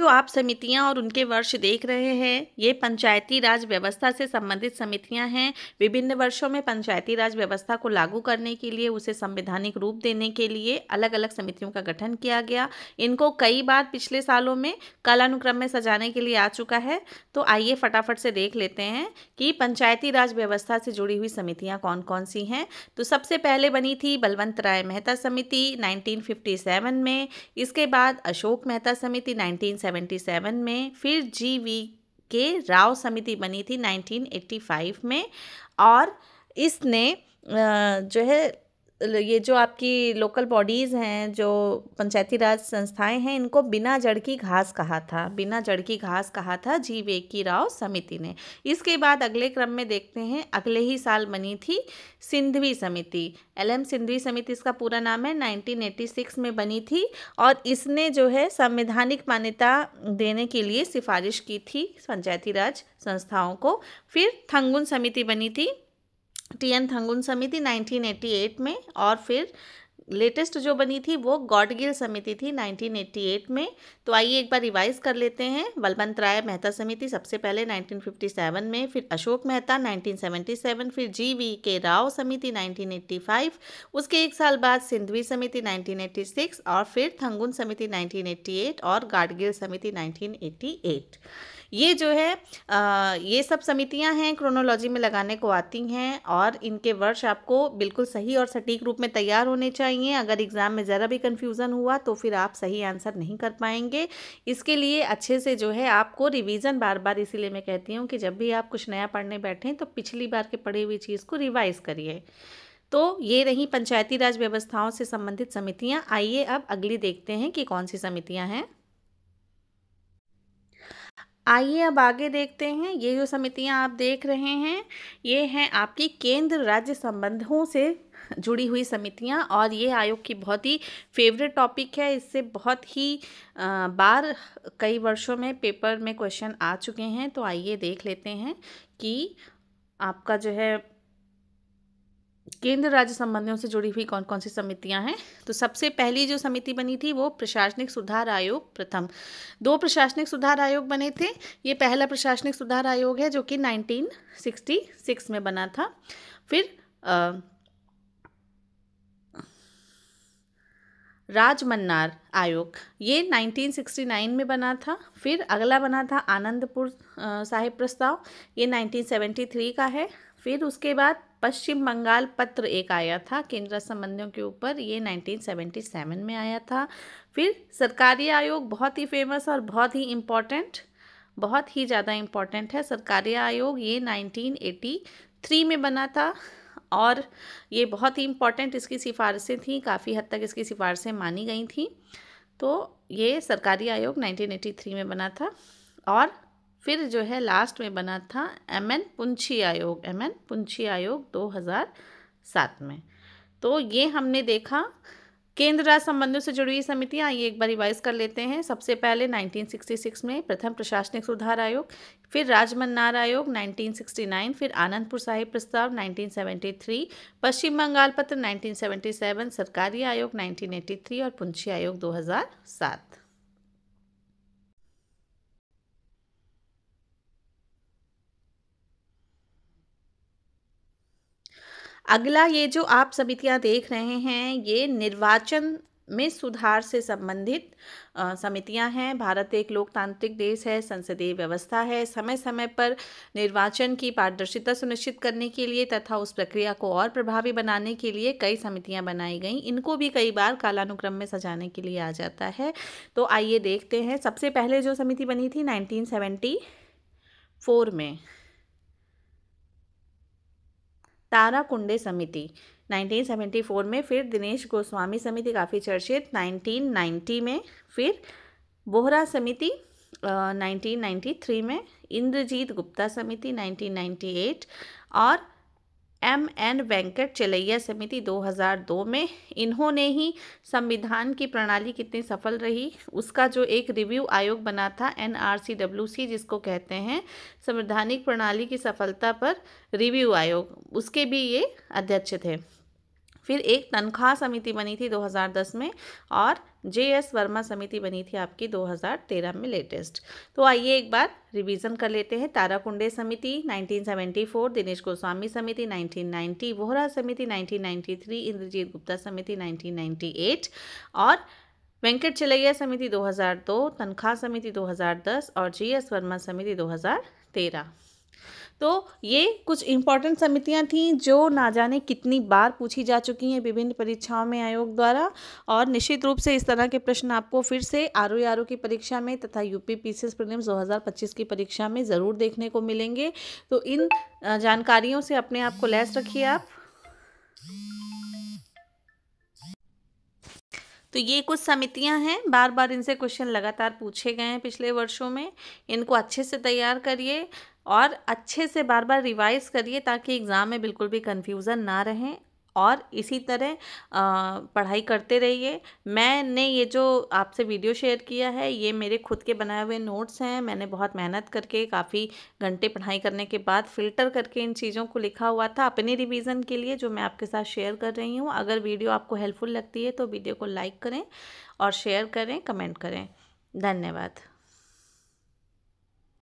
जो आप समितियां और उनके वर्ष देख रहे हैं, ये पंचायती राज व्यवस्था से संबंधित समितियां हैं। विभिन्न वर्षों में पंचायती राज व्यवस्था को लागू करने के लिए, उसे संवैधानिक रूप देने के लिए अलग अलग समितियों का गठन किया गया। इनको कई बार पिछले सालों में कालानुक्रम में सजाने के लिए आ चुका है। तो आइए फटाफट से देख लेते हैं कि पंचायती राज व्यवस्था से जुड़ी हुई समितियां कौन कौन सी हैं। तो सबसे पहले बनी थी बलवंत राय मेहता समिति 1957 में। इसके बाद अशोक मेहता समिति 1977 में। फिर जी.वी. के राव समिति बनी थी 1985 में। और इसने जो है ये जो आपकी लोकल बॉडीज़ हैं, जो पंचायती राज संस्थाएं हैं, इनको बिना जड़ की घास कहा था, बिना जड़ की घास कहा था जी.वी. राव समिति ने। इसके बाद अगले क्रम में देखते हैं, अगले ही साल बनी थी सिंधवी समिति। एल.एम. सिंधवी समिति इसका पूरा नाम है, 1986 में बनी थी। और इसने जो है संवैधानिक मान्यता देने के लिए सिफारिश की थी पंचायती राज संस्थाओं को। फिर थंगुन समिति बनी थी, टी.एन. थंगुन समिति 1988 में। और फिर लेटेस्ट जो बनी थी वो गॉडगिल समिति थी 1988 में। तो आइए एक बार रिवाइज कर लेते हैं। बलवंत राय मेहता समिति सबसे पहले 1957 में, फिर अशोक मेहता 1977, फिर जी.वी. के राव समिति 1985, उसके एक साल बाद सिंधवी समिति 1986, और फिर थंगुन समिति 1988 और गाडगिल समिति 1988। ये जो है ये सब समितियां हैं, क्रोनोलॉजी में लगाने को आती हैं, और इनके वर्ष आपको बिल्कुल सही और सटीक रूप में तैयार होने चाहिए। अगर एग्ज़ाम में ज़रा भी कन्फ्यूज़न हुआ तो फिर आप सही आंसर नहीं कर पाएंगे। इसके लिए अच्छे से जो है आपको रिवीजन बार बार, इसीलिए मैं कहती हूँ कि जब भी आप कुछ नया पढ़ने बैठें तो पिछली बार के पढ़ी हुई चीज़ को रिवाइज़ करिए। तो ये रही पंचायती राज व्यवस्थाओं से संबंधित समितियाँ। आइए अब अगली देखते हैं कि कौन सी समितियाँ हैं। आइए अब आगे देखते हैं। ये जो समितियां आप देख रहे हैं, ये हैं आपकी केंद्र राज्य संबंधों से जुड़ी हुई समितियां, और ये आयोग की बहुत ही फेवरेट टॉपिक है। इससे बहुत ही बार कई वर्षों में पेपर में क्वेश्चन आ चुके हैं। तो आइए देख लेते हैं कि आपका जो है केंद्र राज्य संबंधों से जुड़ी हुई कौन कौन सी समितियां हैं। तो सबसे पहली जो समिति बनी थी वो प्रशासनिक सुधार आयोग प्रथम। 2 प्रशासनिक सुधार आयोग बने थे। ये पहला प्रशासनिक सुधार आयोग है जो कि 1966 में बना था। फिर राजमन्नार आयोग, ये 1969 में बना था। फिर अगला बना था आनंदपुर साहिब प्रस्ताव, ये 1973 का है। फिर उसके बाद पश्चिम बंगाल पत्र एक आया था केंद्र संबंधियों के ऊपर, ये 1977 में आया था। फिर सरकारी आयोग, बहुत ही फेमस और बहुत ही इम्पॉर्टेंट, बहुत ही ज़्यादा इम्पॉर्टेंट है सरकारी आयोग, ये 1983 में बना था। और ये बहुत ही इम्पॉर्टेंट इसकी सिफारिशें थी, काफ़ी हद तक इसकी सिफारिशें मानी गई थी। तो ये सरकारी आयोग 1983 में बना था। और फिर जो है लास्ट में बना था एम.एन. पुंछी आयोग, एम.एन. पुंछी आयोग 2007 में। तो ये हमने देखा केंद्र राज्य संबंधों से जुड़ी हुई समितियाँ। ये एक बार रिवाइज कर लेते हैं। सबसे पहले 1966 में प्रथम प्रशासनिक सुधार आयोग, फिर राजमन्नार आयोग 1969, फिर आनंदपुर साहिब प्रस्ताव 1973, पश्चिम बंगाल पत्र 1977, सरकारी आयोग 1983 और पुंछी आयोग 2007। अगला ये जो आप समितियां देख रहे हैं, ये निर्वाचन में सुधार से संबंधित समितियां हैं। भारत एक लोकतांत्रिक देश है, संसदीय व्यवस्था है। समय समय पर निर्वाचन की पारदर्शिता सुनिश्चित करने के लिए तथा उस प्रक्रिया को और प्रभावी बनाने के लिए कई समितियां बनाई गई। इनको भी कई बार कालानुक्रम में सजाने के लिए आ जाता है। तो आइए देखते हैं। सबसे पहले जो समिति बनी थी 1974 में, ताराकुंडे समिति 1974 में। फिर दिनेश गोस्वामी समिति, काफ़ी चर्चित, 1990 में। फिर बोहरा समिति 1993 में। इंद्रजीत गुप्ता समिति 1998 और एम.एन. वेंकट चलैया समिति 2002 में। इन्होंने ही संविधान की प्रणाली कितनी सफल रही उसका जो एक रिव्यू आयोग बना था, NRCWC जिसको कहते हैं, संवैधानिक प्रणाली की सफलता पर रिव्यू आयोग, उसके भी ये अध्यक्ष थे। फिर एक तनख्वाह समिति बनी थी 2010 में, और JS वर्मा समिति बनी थी आपकी 2013 में लेटेस्ट। तो आइए एक बार रिवीजन कर लेते हैं। ताराकुंडे समिति 1974, दिनेश गोस्वामी समिति 1990, वोहरा समिति 1993, इंद्रजीत गुप्ता समिति 1998, और वेंकट चिलैया समिति 2002, तनख्वाह समिति 2010 और JS वर्मा समिति 2013। तो ये कुछ इम्पॉर्टेंट समितियां थीं जो ना जाने कितनी बार पूछी जा चुकी हैं विभिन्न परीक्षाओं में आयोग द्वारा, और निश्चित रूप से इस तरह के प्रश्न आपको फिर से RO की परीक्षा में तथा UP PCS प्रीलिम्स 2025 की परीक्षा में ज़रूर देखने को मिलेंगे। तो इन जानकारियों से अपने आप को लैस रखिए आप। तो ये कुछ समितियां हैं, बार बार इनसे क्वेश्चन लगातार पूछे गए हैं पिछले वर्षों में। इनको अच्छे से तैयार करिए और अच्छे से बार बार रिवाइज करिए ताकि एग्ज़ाम में बिल्कुल भी कन्फ्यूज़न ना रहे, और इसी तरह पढ़ाई करते रहिए। मैंने ये जो आपसे वीडियो शेयर किया है ये मेरे खुद के बनाए हुए नोट्स हैं। मैंने बहुत मेहनत करके काफ़ी घंटे पढ़ाई करने के बाद फ़िल्टर करके इन चीज़ों को लिखा हुआ था अपने रिवीजन के लिए, जो मैं आपके साथ शेयर कर रही हूँ। अगर वीडियो आपको हेल्पफुल लगती है तो वीडियो को लाइक करें और शेयर करें, कमेंट करें। धन्यवाद।